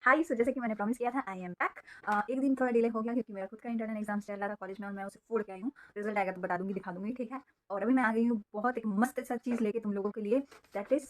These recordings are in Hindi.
हाय, सो जैसे कि मैंने प्रॉमिस किया था, आई एम बैक। एक दिन थोड़ा डिले हो गया क्योंकि मेरा खुद का इंटरनल एग्जाम चल रहा था कॉलेज में और मैं उसे फोड़ के आई हूँ। रिजल्ट आएगा तो बता दूंगी, दिखा दूंगी, ठीक है। और अभी मैं आ गई हूँ बहुत एक मस्त सा चीज़ लेके तुम लोगों के लिए, दैट इज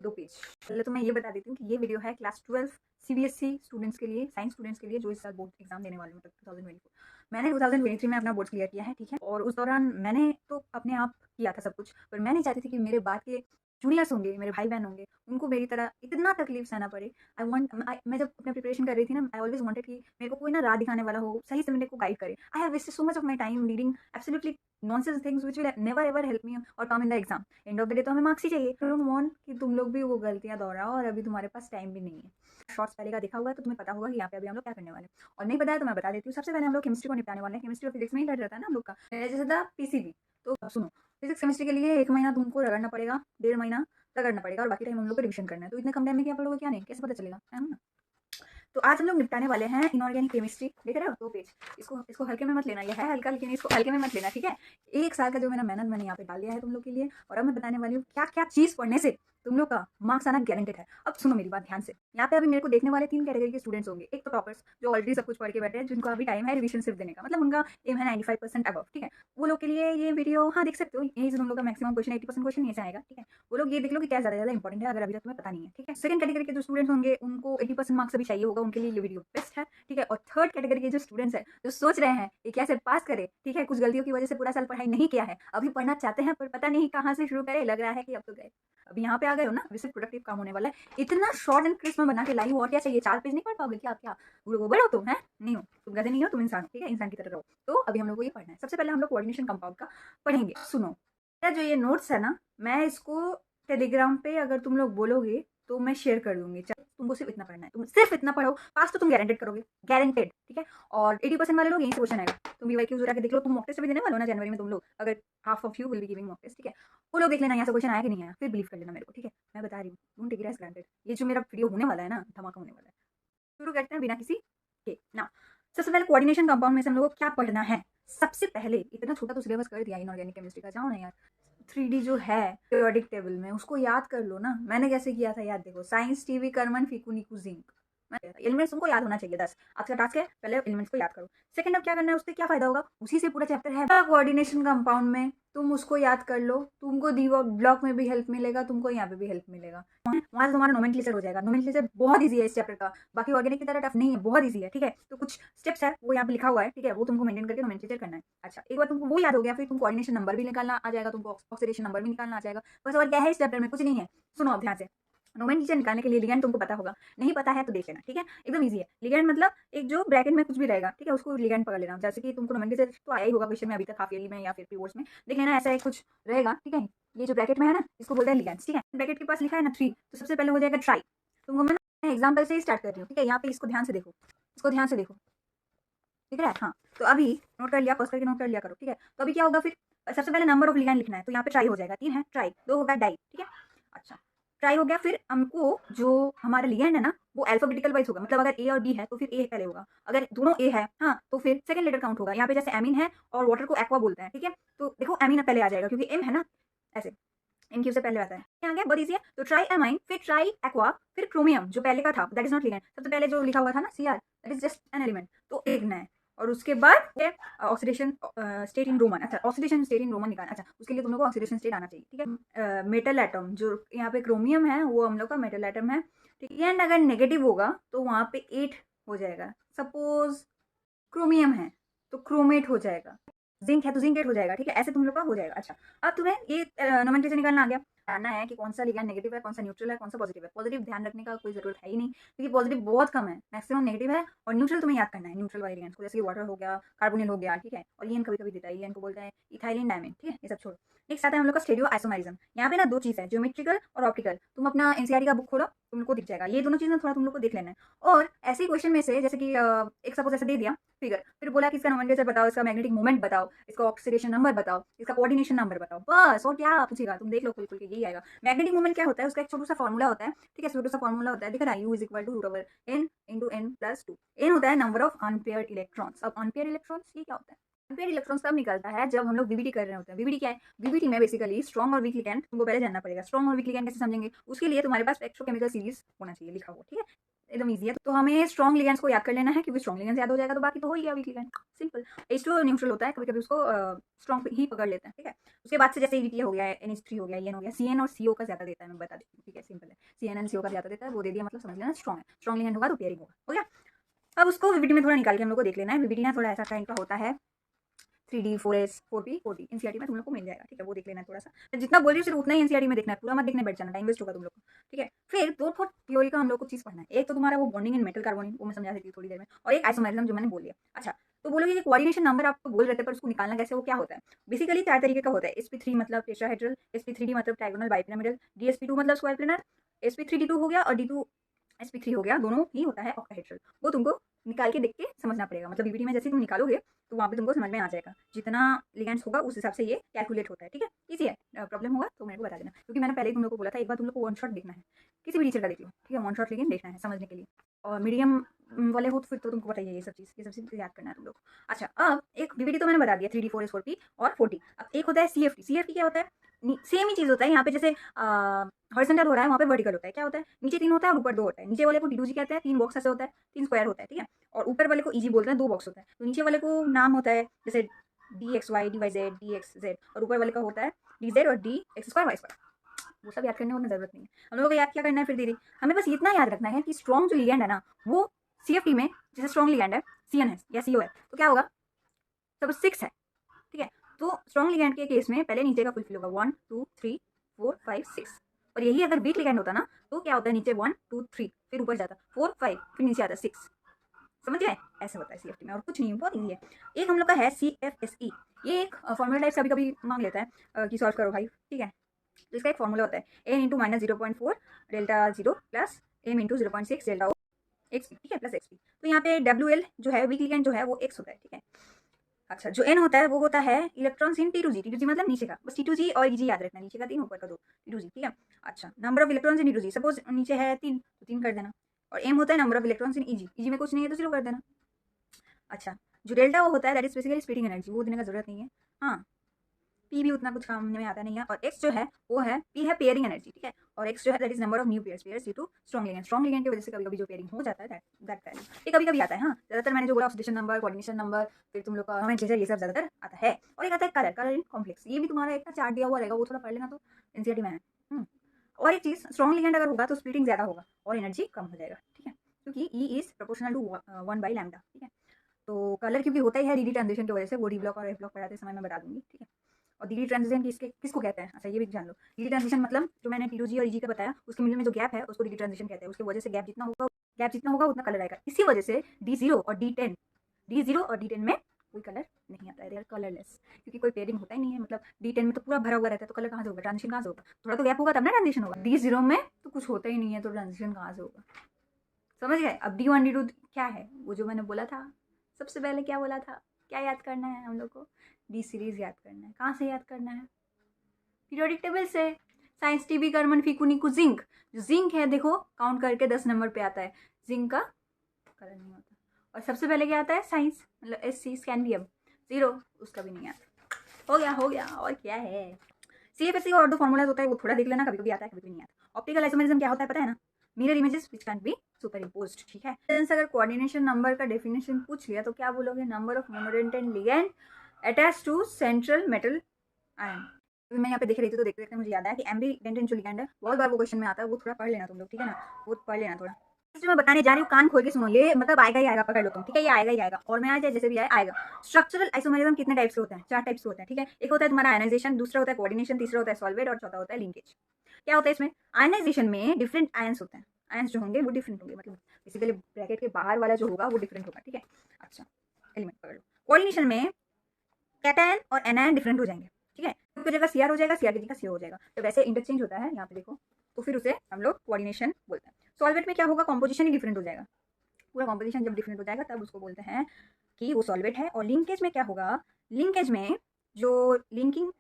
2 पेज। पहले तो मैं ये बता देती हूँ कि ये वीडियो है क्लास 12 सीबीएसई स्टूडेंट्स के लिए, साइंस स्टूडेंट्स के लिए जो इस साल बोर्ड एग्जाम देने वाले हैं, मतलब 2024। मैंने 2023 में अपना बोर्ड क्लियर किया है, ठीक है। और उस दौरान मैंने तो अपने आप किया था सब कुछ, पर मैं नहीं चाहती थी कि मेरे बाद के जूनियर्स होंगे, मेरे भाई बहन होंगे, उनको मेरी तरह इतना तकलीफ सहना पड़े। मैं जब अपने प्रिपरेशन कर रही थी ना, आई ऑलवेज वांटेड कि मेरे को कोई ना राह दिखाने वाला हो, सही से मेरे को गाइड करे। I have wasted so much of my time reading absolutely nonsense things which will never ever help me or come in the exam. End of the day तो हमें मार्क्स ही चाहिए। आई डोंट वांट कि तुम लोग भी वो गलतियां दोहराओ और अभी तुम्हारे पास टाइम भी नहीं है। शॉर्ट्स पहले का देखा हुआ है तो तुम्हें पता होगा कि यहाँ पे अभी हम लोग क्या करने वाले हैं, और नहीं पता है तो मैं बता देती हूँ। सबसे पहले हम लोग केमिस्ट्री को निपटाने वाले हैं। केमिस्ट्री और फिजिक्स में ही लड़ रहता है ना हम लोग का, जैसे था पीसीबी। तो सुनो, फिजिक्स केमिस्ट्री के लिए 1 महीना तुमको रगड़ना पड़ेगा, 1.5 महीना रगड़ना पड़ेगा, और बाकी टाइम हम लोग को रिविजन करना है। तो इतने कम टाइम में क्या पढ़ोगे क्या नहीं, कैसे पता चलेगा, है ना। तो आज हम लोग निपटाने वाले हैं इनऑर्गेनिक केमिस्ट्री। देख रहे हो 2 पेज। इसको इसको हल्के में मत लेना, ये है हल्का लेकिन इसको हल्के में मत लेना, ठीक है। 1 साल का जो मेरा मेहनत मैंने यहाँ पे डाल दिया है तुम लोग के लिए, और अब मैं बताने वाली हूँ क्या क्या चीज पढ़ने से तुम लोग का मार्क्स आना गारंटेड है। अब सुनो मेरी बात ध्यान से। यहाँ पे अभी मेरे को देखने वाले 3 कैटेगरी के स्टूडेंट्स होंगे। एक तो टॉपर्स जो ऑलरेडी सब कुछ पढ़ के बैठे हैं, जिनको अभी टाइम है रिविजन सिर्फ देने का, मतलब उनका एम है 95% अबव, ठीक है। वो लोग के लिए ये वीडियो हाँ देख सकते हो, यही से तुम लोग का मैक्सिमम क्वेश्चन 80% क्वेश्चन यहीं से आएगा, ठीक है। वो लोग ये देख लो कि क्या ज्यादा इंपॉर्टेंट है, अगर अभी तक तुम्हें पता नहीं है, ठीक है। सेकंड कैटेगरी के जो स्टूडेंट्स होंगे उनको 80% मार्क्स अभी चाहिए होगा, उनके लिए ये वीडियो बेस्ट है, ठीक है। और थर्ड कैटेगरी के जो स्टूडेंट्स है, जो सोच रहे हैं कि कैसे पास करे, ठीक है, कुछ गलतियों की वजह से पूरा साल पढ़ाई नहीं किया है, अभी पढ़ना चाहते हैं पर पता नहीं कहाँ से शुरू करे, लग रहा है कि अब तो गए, अभी यहाँ पे आ गए हो ना, अभी सिर्फ प्रोडक्टिव काम होने वाला है। इतना शॉर्ट एंड क्रिस्प में बना के लाई हूँ, और क्या चाहिए। 4 पेज नहीं पढ़ पाओगे क्या? क्या गोबर हो तुम? है नहीं हो तुम, गधे नहीं हो तुम, इंसान हो, ठीक है, इंसान की तरह रहो। तो अभी हम लोग को ये पढ़ना है। सबसे पहले हम लोग कोऑर्डिनेशन कंपाउंड का पढ़ेंगे। सुनो, मेरा जो ये नोट्स है ना, मैं इसको टेलीग्राम पे अगर तुम लोग बोलोगे तो मैं शेयर कर दूंगी। तुमको सिर्फ इतना पढ़ना है, तुम सिर्फ इतना पढ़ो, पास तो तुम गारंटेड करोगे, गारंटेड, ठीक है। और 80% वाले लोग यहीं से क्वेश्चन आएगा। तुम भी वाई जाके देख लो, तुम मॉक टेस्ट भी देने वाले हो ना जनवरी में तुम लोग, अगर half of you will be giving mock test, ठीक है। वो लोग देख लेना यहाँ से क्वेश्चन आया कि नहीं आया, फिर बिलीव कर लेना मेरे को, ठीक है। मैं बता रही हूँ, don't take it as granted. ये जो मेरा वीडियो होने वाला है ना, धमाका होने वाला है। शुरू करते हैं बिना किसी के ना। सबसे पहले कोऑर्डिनेशन कंपाउंड में से हम लोगों को क्या पढ़ना है। सबसे पहले, इतना छोटा तो सिलेबस कर दिया इनऑर्गेनिक केमिस्ट्री का, जाओ ना यार। 3D जो है पीरियोडिक टेबल में, उसको याद कर लो ना। मैंने कैसे किया था याद देखो, साइंस टीवी कर्मन फीकू निकू जिंक। एलिमेंट्स तुमको याद होना चाहिए 10। आज का टास्क है पहले एलिमेंट्स को याद करो। सेकंड, अब क्या करना है, उससे क्या फायदा होगा, उसी से पूरा चैप्टर है कोऑर्डिनेशन कंपाउंड में, तुम उसको याद कर लो। तुमको दी ब्लॉक में भी हेल्प मिलेगा, तुमको यहाँ पे भी हेल्प मिलेगा। वहां से तुम्हारा नोमेनक्लेचर हो जाएगा। नोमेनक्लेचर बहुत ईजी है इस चैप्टर का, बाकी ऑर्गेनिक की तरह टफ नहीं है, बहुत ईजी है, ठीक है। तो कुछ स्टेप्स है वो यहाँ पे लिखा हुआ है, ठीक है, वो तुमको मेंटेन करके नोमेनक्लेचर करना है। अच्छा, एक बार तुमको वो याद हो गया, फिर तुम कोऑर्डिनेशन नंबर भी निकालना आ जाएगा, तुमको ऑक्सीडेशन नंबर भी निकालना आ जाएगा। बस और क्या है इस चैप्टर में, कुछ नहीं है। सुनो अब ध्यान से। नोमेनक्लेचर निकालने के लिए लिगैंड तुमको पता होगा, नहीं पता है तो देख लेना, ठीक है। एकदम इजी है। लिगैंड मतलब एक जो ब्रैकेट में कुछ भी रहेगा, ठीक है, उसको लिगैंड पकड़ लेना। जैसे कि तुमको नोमेनक्लेचर तो आया ही होगा क्वेश्चन में अभी तक, हाफ ईयरली में या फिर प्री बोर्ड्स में देख लेना, ऐसा एक कुछ रहेगा, ठीक है। ये जो ब्रैकेट में है ना, इसको बोलते हैं लिगैंड्स, ठीक है। ब्रैकेट के पास लिखा है ना 3, तो सबसे पहले हो जाएगा ट्राई। तुमको मैं एग्जाम्पल से ही स्टार्ट कर रही हूँ, ठीक है। यहाँ पे इसको ध्यान से देखो, इसको ध्यान से देखो, ठीक है। हाँ, तो अभी नोट कर लिया, पॉज करके नोट कर लिया करो, ठीक है। तो अभी क्या होगा फिर, सबसे पहले नंबर ऑफ लिगैंड लिखना है, तो यहाँ पे ट्राई हो जाएगा, 3 है ट्राई, 2 होगा डाई, ठीक है। अच्छा, ट्राई हो गया। फिर हमको जो हमारा लिगैंड है ना, वो अल्फाबेटिकल वाइज होगा, मतलब अगर ए और बी है तो फिर ए पहले होगा, अगर दोनों ए है हाँ तो फिर सेकंड लेटर काउंट होगा। यहाँ पे जैसे एमिन है और वाटर को एक्वा बोलते हैं, ठीक है। तो देखो एमिन पहले आ जाएगा क्योंकि एम है ना, ऐसे इनक्यू से पहले आता है। क्या आ गया, बहुत ईजी है। तो ट्राई एमाइन, फिर ट्राई एक्वा, फिर क्रोमियम जो पहले का था, दैट इज नॉट लिगैंड। सबसे पहले जो लिखा हुआ था ना CR, that is just an element, तो एक नया। और उसके बाद ऑक्सीडेशन स्टेट इन रोमन। अच्छा, ऑक्सीडेशन स्टेट इन रोमन निकालना। अच्छा, उसके लिए तुम लोग को ऑक्सीडेशन स्टेट आना चाहिए, ठीक है। मेटल एटम जो यहाँ पे क्रोमियम है वो हम लोग का मेटल एटम है, ठीक है। एंड अगर नेगेटिव होगा तो वहाँ पे 8 हो जाएगा। सपोज क्रोमियम है तो क्रोमेट हो जाएगा, जिंक है तो जिंकेट हो जाएगा, ठीक है। ऐसे तुम लोग का हो जाएगा। अच्छा, अब तुम्हें ये नोमेनक्लेचर निकालना आ गया, जानना है कि कौन सा लिगैंड नेगेटिव है, कौन सा न्यूट्रल है, कौन सा पॉजिटिव है। पॉजिटिव ध्यान रखने का कोई जरूरत है ही नहीं, क्योंकि पॉजिटिव बहुत कम है, मैक्सिमम नेगेटिव है। और न्यूट्रल तुम्हें याद करना है, न्यूट्रल वाले लिगैंड्स को, जैसे कि वाटर हो गया, कार्बोनिल हो गया, ठीक है। और ईएन कभी कभी देता है, ईएन को बोलते हैं इथाइलिन डायमिन, ठीक है। ये सब छोड़ो। नेक्स्ट आता है हम लोग का स्टेरियो आइसोमेरिज्म। यहाँ पे ना 2 चीज है, ज्योमेट्रिकल और ऑप्टिकल। तुम अपना एनसीईआरटी का बुक खोलो, तुमको दिख जाएगा। ये दोनों चीज ना थोड़ा तुम लोग को देख लेना है। और ऐसे क्वेश्चन में से, जैसे कि एक सपोज ऐसे दे दिया फिगर, फिर बोला कि इसका नोमेनक्लेचर बताओ, इसका मैग्नेटिक मोमेंट बताओ, इसका ऑक्सीडेशन नंबर बताओ, इसका कोऑर्डिनेशन नंबर बताओ, बस। और क्या पूछेगा, तुम देख लो खुल खुल के, यही आएगा। मैग्नेटिक मोमेंट क्या होता है, उसका एक छोटा सा फॉर्मूला होता है, ठीक है। छोटा सा फॉर्मूला होता है, दिख रहा है, U is equal to root over n into n plus 2। n होता है नंबर ऑफ अनपेयर्ड इलेक्ट्रॉन्स। अब अनपेयर्ड इलेक्ट्रॉन्स ये क्या होता है, अनपेयर्ड इलेक्ट्रॉन्स तब निकलता है जब हम लोग वीबीटी कर रहे होते हैं। वीबीटी क्या है, वीबीटी में बेसिकली स्ट्रॉन्ग और वीक लिगैंड तुमको पहले जानना पड़ेगा। स्ट्रॉन्ग और वीक लिगैंड कैसे समझेंगे, उसके लिए तुम्हारे पास स्पेक्ट्रोकेमिकल सीरीज होना चाहिए लिखा हुआ, ठीक है। एकदम ईजी है। तो हमें स्ट्रॉन्ग लिगेंड्स को याद कर लेना है, क्योंकि स्ट्रॉन्ग लिगेंड्स याद हो जाएगा तो बाकी तो हो ही गया week ligand, simple. H2 neutral होता है, कभी कभी उसको स्ट्रॉन्ग ही पकड़ लेते हैं, ठीक है। उसके बाद से जैसे EDTA हो गया, NH3 हो गया, EN हो गया, CN और CO का ज्यादा देता है, मैं बता देती हूँ, ठीक है, सिंपल है। CN और CO का ज्यादा देता है, वो दे दिया मतलब समझ लेना स्ट्रॉन्ग है। स्ट्रॉन्ग लिगेंड होगा तो पेयरिंग होगा, हो गया। अब उसको VBD में थोड़ा निकाल के हम लोग को देख लेना है। VBD ना थोड़ा ऐसा काइंड का होता है, 3D 4S 4P 4D NCERT में तुम लोग को मिल जाएगा, ठीक है, वो देख लेना है थोड़ा सा। जितना बोल रही हूँ सिर्फ उतना ही NCERT में देखना है, पूरा मत देखने बैठ जाना, टाइम वेस्ट होगा तुम लोग को, ठीक है। फिर दो थ्योरी का हम लोग को चीज पढ़ना है। एक तो तुम्हारा वो बॉन्डिंग इन मेटल कार्बोनिल, वो मैं समझा देती हूँ थोड़ी देर में, और एक आइसोमेरिज्म जो मैंने बोल दिया। अच्छा, तो बोलोगे कि कोऑर्डिनेशन नंबर आपको बोल रहे थे पर उसको निकालना कैसे, वो क्या होता है? बेसिकली 4 तरीके का होता है। sp3 मतलब टेट्राहेड्रल, sp3d मतलब ट्रायगोनल बाइपिरामिडल, dsp2 मतलब स्क्वायर प्लेनर, sp3d2 हो गया और d2 sp3 हो गया, दोनों ही होता है ऑक्टाहेड्रल। वो तुमको निकाल के देख के समझना पड़ेगा, मतलब VBD में जैसे तुम निकालोगे तो वहाँ पे तुमको समझ में आ जाएगा। जितना लिगेंड्स होगा उस हिसाब से ये कैलकुलेट होता है, ठीक है, इजी है। प्रॉब्लम होगा तो मेरे को बता देना, क्योंकि मैंने पहले ही तुम लोग को बोला था, एक बार तुम लोग को वन शॉट देखना है, किसी भी टीचर का देख लो, ठीक है, वन शॉट लिगेंड देखना है समझने के लिए। और मीडियम वाले हो तो फिर तो तुमको बताइए ये सब चीज़ याद करना है तुम लोग। अच्छा, अब एक VBD तो मैंने बता दिया 3D 4S 4P और 4T। अब एक होता है CFT। CFT क्या होता है? सेम ही चीज़ होता है यहाँ पे, जैसे हॉरिजॉन्टल हो रहा है वहाँ पे वर्टिकल होता है। क्या होता है? नीचे 3 होता है और ऊपर 2 होता है। नीचे वाले को D2G कहते हैं, 3 बॉक्स ऐसे होता है, 3 स्क्वायर होता है, ठीक है, और ऊपर वाले को EG बोलते हैं, 2 बॉक्स होता है। तो नीचे वाले को नाम होता है जैसे DXY DYZ DXZ, और ऊपर वाले का होता है DZ और DX2 Y2। वो सब याद करने की जरूरत नहीं है, हम लोगों को याद क्या करना है फिर दीदी, हमें बस इतना याद रखना है कि स्ट्रॉन्ग जो लिगेंड है ना, वो CFT में जैसे स्ट्रॉन्ग लिगेंड है CN है या CO है, तो क्या होगा, सब 6 है, ठीक है। तो स्ट्रॉन्ग लिगेंड के केस में पहले नीचे का फुलफिल होगा 1 2 3 4 5 6, और यही अगर वीक लिगेंड होता ना तो क्या होता है, नीचे 1 2 3 फिर ऊपर जाता 4 5 फिर नीचे आता 6, समझ गए? ऐसे होता है CFT में, और कुछ नहीं, बहुत ईजी है। एक हम लोग का है CFSE, ये एक फॉर्मूला टाइप कभी कभी मांग लेता है कि सॉल्व करो भाई, ठीक है। तो इसका एक फॉर्मूला होता है n into minus 0.4 delta 0 plus m into 0.6 delta x, ठीक है, प्लस एक्स। तो यहाँ पे WL जो है वीक लिगेंड जो है वो x होता है, ठीक है। अच्छा, जो n होता है वो होता है इलेक्ट्रॉन्स इन T2G। T2G मतलब नीचे का, बस T2G और EG याद रखना, नीचे का 3 ऊपर का 2, T2G, ठीक है। अच्छा, number of electrons in T2G, suppose नीचे है 3 तो 3 कर देना, और m होता है number of electrons in EG में कुछ नहीं है तो 0 कर देना। अच्छा, जो डेल्टा वो होता है that is basically splitting energy, वो देने का जरूरत नहीं है। हाँ, P भी उतना कुछ काम में आता नहीं है, और X जो है वो है P है पेयरिंग एनर्जी, ठीक है, और X जो है that is number of new pairs due to strong ligand. Strong ligand की वजह से कभी कभी जो पेयरिंग हो जाता है दैट वैल्यू, ये कभी कभी आता है। हाँ, ज्यादातर मैंने जो बोला ऑक्सीडेशन नंबर, कोऑर्डिनेशन नंबर, फिर तुम लोग का नोमेनक्लेचर, ये सब ज्यादातर आता है। और एक आता है कलर इन कॉम्प्लेक्स, ये भी तुम्हारा एक चार्ट दिया हुआ रहेगा, वो थोड़ा पढ़ लेना, तो NCERT में है। और एक चीज, स्ट्रॉन्ग लिगेंड अगर होगा तो स्प्लिटिंग ज्यादा होगा और एनर्जी कम हो जाएगा, ठीक है, क्योंकि E इज प्रोपोर्शनल टू 1/λ, ठीक है। तो कलर क्योंकि होता ही है DD ट्रांजिशन की वजह से, वो D ब्लॉक और F ब्लॉक पढ़ाते समय मैं बता दूंगी, ठीक है। और DD ट्रांजिशन किसको कहते हैं, अच्छा ये भी जान लो। DD ट्रांजिशन मतलब जो मैंने T2G और EG का बताया, उसके मिडिल में जो गैप है उसको DD ट्रांजिशन कहते हैं। उसकी वजह से गैप जितना होगा उतना कलर आएगा। इसी वजह से D0 और D10 में कोई कलर नहीं आता है, दे आर कलरलेस, क्योंकि कोई पेयरिंग होता ही नहीं है। मतलब D10 में तो पूरा भरा हुआ रहता है, तो कलर कहाँ से होगा, ट्रांजिशन कहाँ से होगा, थोड़ा तो गैप होगा तब ना ट्रांजिशन होगा। D0 में तो कुछ होता ही नहीं है, तो ट्रांजिशन कहाँ से होगा, समझ गए? अब D1 D2 क्या है, वो जो मैंने बोला था सबसे पहले, क्या बोला था, क्या याद करना है हम लोग को, D सीरीज याद करना है। कहाँ से याद करना है, पीरियोडिक टेबल से। साइंस टीबी कार्बन फीकू निकू जिंक, जो जिंक है देखो काउंट करके 10 नंबर पे आता है, जिंक का कलर नहीं होता। और सबसे पहले क्या आता है, साइंस मतलब SC स्कैंडियम 0, उसका भी नहीं आता। हो गया और क्या है। CFSE और दो फॉर्मूलाज होता है, वो थोड़ा देख लेना, कभी कभी आता है कभी कभी नहीं आता। ऑप्टिकल आइसोमेरिज्म क्या होता है पता है ना, mirror images which can be superimposed, ठीक है। अगर कोऑर्डिनेशन नंबर का डेफिनेशन पूछ लिया तो क्या बोलोगे, number of monodentate ligand attached to central metal ion. मैं यहाँ पे देख रही थी तो देखते देखते मुझे याद आया कि एम्बीडेंटेंट जो लिगेंड है बहुत बार वो क्वेश्चन में आता है, वो थोड़ा पढ़ लेना तुम लोग, ठीक है ना, वो पढ़ लेना थोड़ा। जो मैं बताने जा रही हूँ कान खोल के सुनो, ये मतलब आएगा ही आएगा, पकड़ लो तुम, ठीक है, ये आएगा ही आएगा, और मैं आ जाए जैसे भी आएगा। स्ट्रक्चरल आइसोमेरिज्म कितने टाइप से होते हैं, 4 टाइप से होते हैं, ठीक है। एक होता है तुम्हारा आयनाइजेशन, दूसरा होता है कोऑर्डिनेशन, तीसरा होता है सॉल्वेट, और चौथा होता है लिंकेज। क्या होता है इसमें, आयनाइजेशन में डिफरेंट आयंस होते हैं, आयंस जो होंगे वो डिफरेंट होंगे, मतलब बेसिकली ब्रैकेट के बाहर वाला जो होगा वो डिफरेंट होगा, ठीक है। अच्छा, एलिमेंट पकड़ लो। कोऑर्डिनेशन में कैटायन और एनायन डिफरेंट हो जाएंगे, ठीक है, तो जगह CR हो जाएगा, CR की जगह CO हो जाएगा, तो वैसे इंटरचेंज होता है यहाँ पे देखो, तो फिर उसे हम लोग कोऑर्डिनेशन बोलते हैं। सॉल्वेट में क्या होगा, कॉम्पोजिशन ही डिफरेंट हो जाएगा, पूरा कॉम्पोजिशन जब डिफरेंट हो जाएगा तब उसको बोलते हैं कि वो सॉल्वेट है। और लिंकेज में क्या होगा, लिंकेज में जो लिंकिंग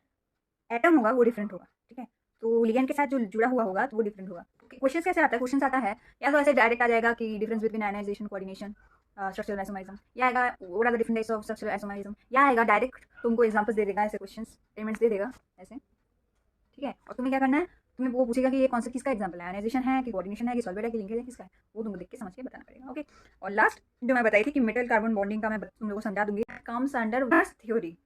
एटम होगा वो डिफरेंट होगा, ठीक है, तो लिगेंड के साथ जो जुड़ा हुआ होगा तो वो डिफरेंट होगा। क्वेश्चन कैसे आता है, क्वेश्चन आता है या तो ऐसे डायरेक्ट आ जाएगा कि difference between ionization coordination structural isomerism, या आएगा what are the different types of structural isomerism, या आएगा डायरेक्ट तुमको एग्जांपल्स दे देगा, ऐसे क्वेश्चंस एलिमेंट्स दे देगा ऐसे, ठीक है। और तुम्हें क्या करना है, तुम्हें वो पूछेगा कि ये कौन सा किसका एग्जाम्पल है, आयनाइजेशन है कि कोऑर्डिनेशन है कि सॉल्वेट है कि लिंकेज है, किसका है, वो तुमको देख के समझ के बताना पड़ेगा। ओके, और लास्ट जो मैं बताई थी कि मेटल कार्बन बॉन्डिंग का मैं तुम लोगों को समझा दूंगी, कम्स अंडर वर्स थ्योरी।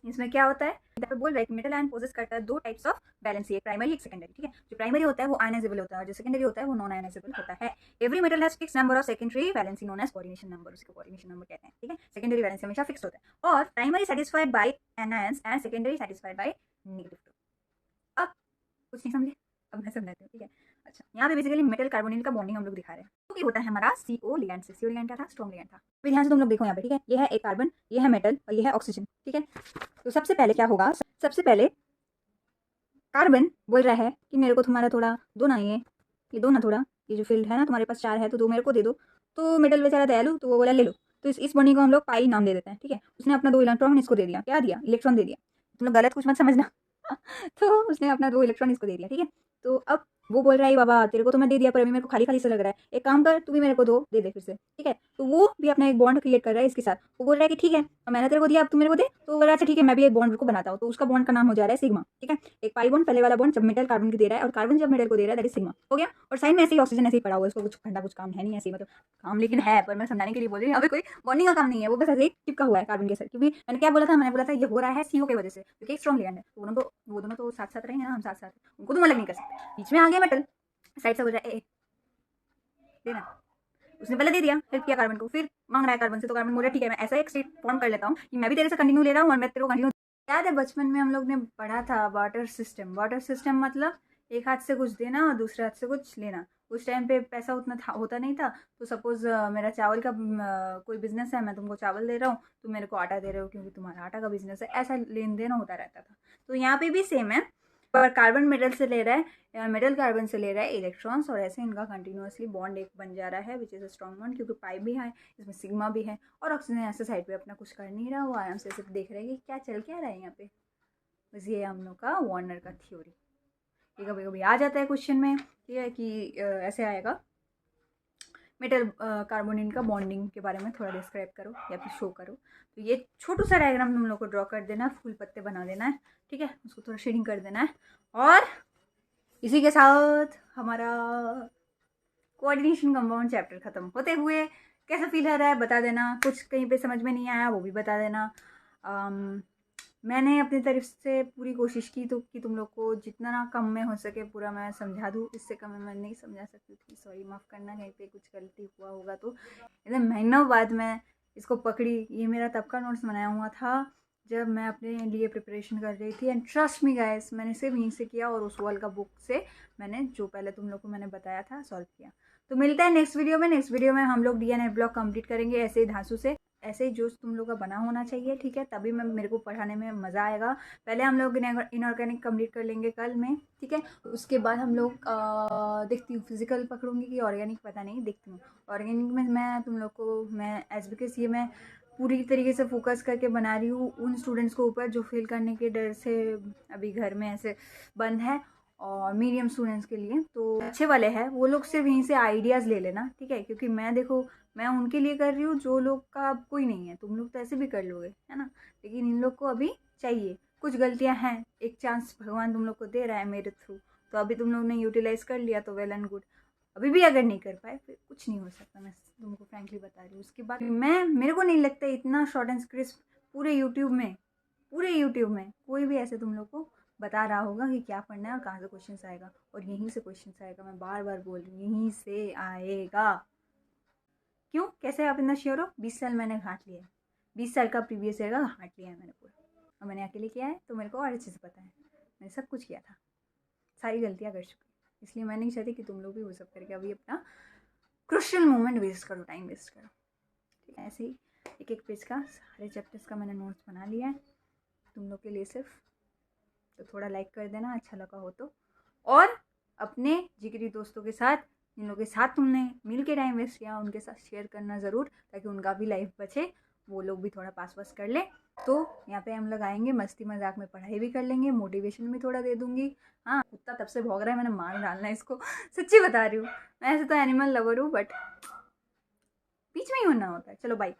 इसमें क्या होता है, यहाँ पे बोल रहा है कि मेटल आयन पोजेस करता है दो टाइप्स ऑफ बैलेंस, एक प्राइमरी एक सेकेंडरी। ठीक है, जो प्राइमरी होता है वो आयनाइजेबल होता है और जो सेकेंडरी होता है वो नॉन आयनाइजेबल होता है। Every metal has fix number of secondary valency known as coordination number, उसको कोऑर्डिनेशन नंबर कहते हैं। ठीक है, सेकेंडरी वैलेंसी हमेशा फिक्स होता है और primary satisfied by anions and secondary satisfied by negative. अब कुछ नहीं समझे, अब मैं समझाती हूँ। ठीक है, अच्छा, यहाँ पे बेसिकली मेटल कार्बोनिल का बॉन्डिंग हम लोग दिखा रहे हैं। तो ये होता है हमारा CO लिगैंड से। CO लिगैंड क्या था, स्ट्रॉन्ग लिगैंड था। फिर ध्यान से तुम लोग देखो यहाँ पे। ठीक है, ये है एक कार्बन, ये है मेटल और ये है ऑक्सीजन। ठीक है, तो सबसे पहले क्या होगा, सबसे पहले कार्बन बोल रहा है कि मेरे को तुम्हारा थोड़ा दो ना, ये दो ना थोड़ा, ये जो फील्ड है ना तुम्हारे पास 4 है तो दो मेरे को दे दो। तो मेटल बेचारा दयालु, तो वो बोला ले लो। तो इस बॉन्डिंग को हम लोग पाई नाम दे देते हैं। ठीक है, उसने अपना 2 इलेक्ट्रॉन इसको दे दिया, क्या दिया, इलेक्ट्रॉन दे दिया। तुम लोग गलत कुछ मत समझना तो उसने अपना 2 इलेक्ट्रॉन इसको दे दिया। ठीक है, तो अब वो बोल रहा है बाबा तेरे को तो मैं दे दिया पर अभी मेरे को खाली खाली से लग रहा है, एक काम कर तू भी मेरे को दो दे दे फिर से। ठीक है, तो वो भी अपना एक बॉन्ड क्रिएट कर रहा है इसके साथ। वो बोल रहा है कि ठीक है मैंने तेरे को दिया अब तू मेरे को दे, तो बोल रहा है अच्छा ठीक है मैं भी एक बॉन्ड को बनाता हूँ। तो उसका बॉन्ड का नाम हो जा रहा है सिग्मा। ठीक है, एक पाई बॉन्ड पहले वाला बॉन्ड जब मेटल कार्बन को दे रहा है और कार्बन जब मेटल को दे रहा है दैट इज सिग्मा हो गया। और साइड में ऐसे ही ऑक्सीजन ऐसे ही पड़ा हुआ है, इसको कुछ ठंडा कुछ काम है नहीं, ऐसे ही मतलब काम लेकिन है, पर मैं समझाने के लिए बोल रही हूँ। अभी कोई बॉन्डिंग का काम नहीं है, वो बस ऐसे ही चिपका हुआ है कार्बन के साथ। क्योंकि मैंने क्या बोला था, मैंने बोला था ये हो रहा है CO की वजह से, क्योंकि स्ट्रॉन्ग लिगैंड है। तो वो दोनों तो साथ साथ रहेंगे ना, हम साथ साथ, उनको तुम अलग नहीं कर सकते। बीच में आ गया मेटल, साइड से बोल रहा है ए देना, उसने पहले दे दिया, हेल्प किया कार्बन को, फिर मांग रहा है कार्बन से। तो कार्बन बोल रहा है ठीक है मैं ऐसा एक स्टेट फॉर्म कर लेता हूँ कि मैं भी तेरे से कंटिन्यू ले रहा हूँ और मैं तेरे को कंटिन्यू। याद है बचपन में हम लोग ने पढ़ा था वाटर सिस्टम। वाटर सिस्टम मतलब एक हाथ से कुछ देना और दूसरे हाथ से कुछ लेना। उस टाइम पे पैसा उतना होता नहीं था। तो सपोज मेरा चावल का कोई बिजनेस है, मैं तुमको चावल दे रहा हूँ, तुम मेरे को आटा दे रहे हो क्योंकि तुम्हारा आटा का बिजनेस है, ऐसा लेन देन होता रहता था। तो यहाँ पे भी सेम है, पर कार्बन मेटल से ले रहा है, मेटल कार्बन से ले रहा है इलेक्ट्रॉन्स और ऐसे इनका कंटिन्यूअसली बॉन्ड एक बन जा रहा है which is a strong bond, क्योंकि पाई भी है इसमें, सिग्मा भी है और ऑक्सीजन ऐसे साइड पे अपना कुछ कर नहीं रहा, वो आराम से सिर्फ देख रहे हैं कि क्या चल क्या रहा है यहाँ पे। बस ये हम लोग का वार्नर का थ्योरी। ये कभी कभी आ जाता है क्वेश्चन में, ठीक है, कि ऐसे आएगा मेटल कार्बोनिल का बॉन्डिंग के बारे में थोड़ा डिस्क्राइब करो या फिर शो करो। तो ये छोटू सा डायग्राम तुम लोग को ड्रॉ कर देना है, फूल पत्ते बना देना है। ठीक है, उसको थोड़ा शेडिंग कर देना है। और इसी के साथ हमारा कोऑर्डिनेशन कंपाउंड चैप्टर खत्म होते हुए कैसा फील हो रहा है बता देना। कुछ कहीं पे समझ में नहीं आया वो भी बता देना। मैंने अपनी तरफ से पूरी कोशिश की तो कि तुम लोग को जितना कम में हो सके पूरा मैं समझा दूँ। इससे कम मैं नहीं समझा सकती थी, सॉरी माफ़ करना, कहीं पे कुछ गलती हुआ होगा तो। इतने महीनों बाद मैं इसको पकड़ी। ये मेरा तब का नोट्स बनाया हुआ था जब मैं अपने लिए प्रिपरेशन कर रही थी, एंड ट्रस्ट मी गाइस मैंने सिर्फ यहीं से किया और उस वाल का बुक से मैंने जो पहले तुम लोग को मैंने बताया था सॉल्व किया। तो मिलता है नेक्स्ट वीडियो में। नेक्स्ट वीडियो में हम लोग DNA ब्लॉक कंप्लीट करेंगे ऐसे ही धांसू से, ऐसे ही जोश तुम लोग का बना होना चाहिए। ठीक है, तभी मेरे को पढ़ाने में मज़ा आएगा। पहले हम लोग इनऑर्गेनिक कंप्लीट कर लेंगे कल में। ठीक है, उसके बाद हम लोग देखती हूँ फिजिकल पकड़ूंगी कि ऑर्गेनिक, पता नहीं, देखती हूँ। ऑर्गेनिक में मैं तुम लोग को मैं एज बिकॉज ये मैं पूरी तरीके से फोकस करके बना रही हूँ उन स्टूडेंट्स को ऊपर जो फेल करने के डर से अभी घर में ऐसे बंद है, और मीडियम स्टूडेंट्स के लिए तो अच्छे वाले हैं वो लोग सिर्फ यहीं से आइडियाज़ ले लेना। ठीक है, क्योंकि मैं देखो मैं उनके लिए कर रही हूँ जो लोग का कोई नहीं है। तुम लोग तो ऐसे भी कर लोगे है ना, लेकिन इन लोग को अभी चाहिए। कुछ गलतियाँ हैं, एक चांस भगवान तुम लोग को दे रहा है मेरे थ्रू, तो अभी तुम लोग ने यूटिलाइज कर लिया तो वेल एंड गुड। अभी भी अगर नहीं कर पाए फिर कुछ नहीं हो सकता, मैं तुमको फ्रैंकली बता रही हूँ। उसके बाद मेरे को नहीं लगता इतना शॉर्ट एंड क्रिस्प पूरे यूट्यूब में कोई भी ऐसे तुम लोग को बता रहा होगा कि क्या पढ़ना है और कहाँ से क्वेश्चन आएगा। और यहीं से क्वेश्चन आएगा, मैं बार बार बोल रही हूँ यहीं से आएगा। क्यों, कैसे आप इतना श्योर हो? 20 साल मैंने घाट लिया है, 20 साल का प्रीवियस ईयर का घाट लिया है मैंने पूरा, और मैंने अकेले किया है तो मेरे को और अच्छे से पता है। मैंने सब कुछ किया था, सारी गलतियाँ कर चुकी, इसलिए मैं नहीं चाहती कि तुम लोग भी वो सब करके अभी अपना क्रुशियल मोमेंट वेस्ट करो, टाइम वेस्ट करो। ठीक है, ऐसे ही एक एक पेज का सारे चैप्टर्स का मैंने नोट्स बना लिया है तुम लोग के लिए सिर्फ। तो थोड़ा लाइक कर देना अच्छा लगा हो तो, और अपने जिगरी दोस्तों के साथ, जिन लोगों के साथ तुमने मिल के टाइम वेस्ट किया उनके साथ शेयर करना ज़रूर, ताकि उनका भी लाइफ बचे, वो लोग भी थोड़ा पास वास कर ले। तो यहाँ पे हम लोग आएंगे, मस्ती मजाक में पढ़ाई भी कर लेंगे, मोटिवेशन भी थोड़ा दे दूँगी। हाँ, कुत्ता तब से भौंक रहा है, मैंने मार डालना है इसको सच्ची बता रही हूँ। मैं ऐसे तो एनिमल लवर हूँ बट बीच में ही होना होता है। चलो बाय।